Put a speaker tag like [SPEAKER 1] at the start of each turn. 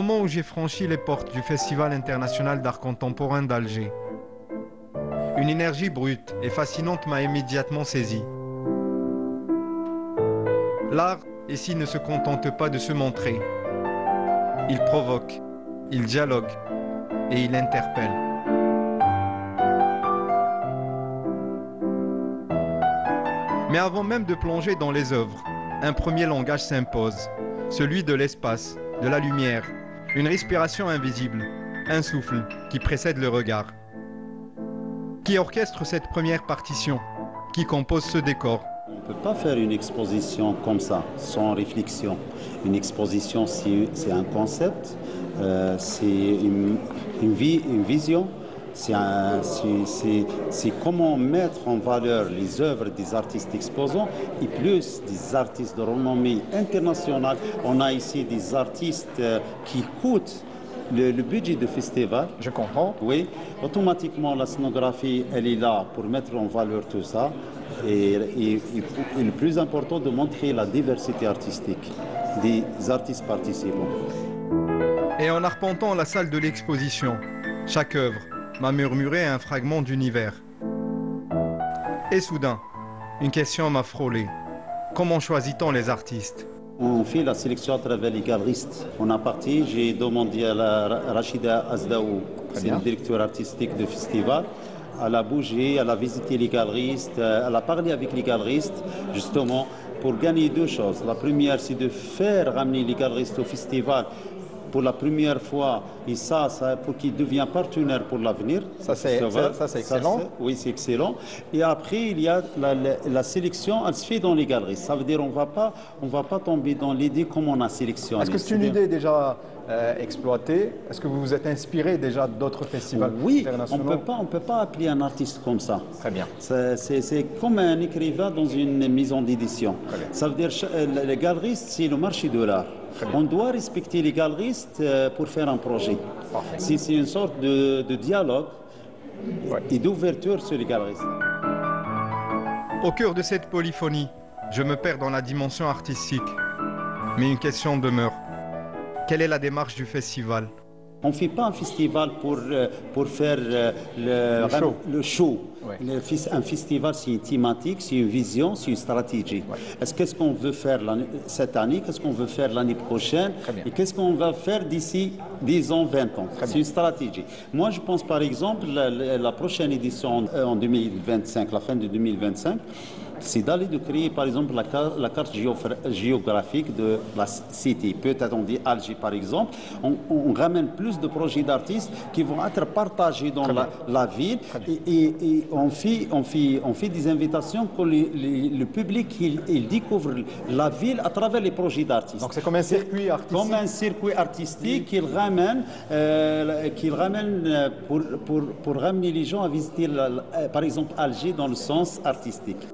[SPEAKER 1] moment où j'ai franchi les portes du Festival international d'art contemporain d'Alger. Une énergie brute et fascinante m'a immédiatement saisi. L'art, ici, ne se contente pas de se montrer. Il provoque, il dialogue et il interpelle. Mais avant même de plonger dans les œuvres, un premier langage s'impose, celui de l'espace, de la lumière, une respiration invisible, un souffle qui précède le regard. Qui orchestre cette première partition? Qui compose ce décor?
[SPEAKER 2] On ne peut pas faire une exposition comme ça, sans réflexion. Une exposition, c'est un concept, c'est une vision, c'est comment mettre en valeur les œuvres des artistes exposants et plus des artistes de renommée internationale. On a ici des artistes qui coûtent le budget du festival.
[SPEAKER 3] Je comprends.
[SPEAKER 2] Oui, automatiquement la scénographie, elle est là pour mettre en valeur tout ça. Et le plus important, de montrer la diversité artistique des artistes participants.
[SPEAKER 1] Et en arpentant la salle de l'exposition, chaque œuvre m'a murmuré un fragment d'univers. Et soudain, une question m'a frôlé. Comment choisit-on les artistes?
[SPEAKER 2] On fait la sélection à travers les galeristes. On a parti, j'ai demandé à la Rachida Azdaou, c'est le directeur artistique du festival. Elle a bougé, elle a visité les galeristes, elle a parlé avec les galeristes, justement, pour gagner deux choses. La première, c'est de faire ramener les galeristes au festival pour la première fois, et ça pour qu'ils deviennent partenaires pour l'avenir.
[SPEAKER 3] Ça, c'est excellent.
[SPEAKER 2] Oui, c'est excellent. Et après, il y a la sélection, elle se fait dans les galeries. Ça veut dire on va pas tomber dans l'idée comment on a sélectionné.
[SPEAKER 3] Est-ce que c'est une idée déjà exploitée? Est-ce que vous vous êtes inspiré déjà d'autres festivals internationaux?
[SPEAKER 2] Oui, on peut pas appeler un artiste comme ça.
[SPEAKER 3] Très bien.
[SPEAKER 2] C'est comme un écrivain dans une maison d'édition. Ça veut dire les galeristes, c'est le marché de l'art. On doit respecter les galeristes pour faire un projet. C'est une sorte de dialogue et d'ouverture sur les galeristes.
[SPEAKER 1] Au cœur de cette polyphonie, je me perds dans la dimension artistique. Mais une question demeure. Quelle est la démarche du festival?
[SPEAKER 2] On ne fait pas un festival pour faire le show. Ouais. Un festival, c'est une thématique, c'est une vision, c'est une stratégie. Ouais. Qu'est-ce qu'on veut faire cette année? Qu'est-ce qu'on veut faire l'année prochaine? Et qu'est-ce qu'on va faire d'ici 10 ans, 20 ans? C'est une stratégie. Moi, je pense par exemple, la prochaine édition en 2025, la fin de 2025, c'est d'aller de créer par exemple la carte géographique de la cité. Peut-être on dit Alger par exemple. On ramène plus de projets d'artistes qui vont être partagés dans la ville et on fait des invitations que le public il découvre la ville à travers les projets d'artistes.
[SPEAKER 3] Donc c'est comme un circuit artistique.
[SPEAKER 2] Comme un circuit artistique qu'il ramène pour ramener les gens à visiter par exemple Alger dans le sens artistique.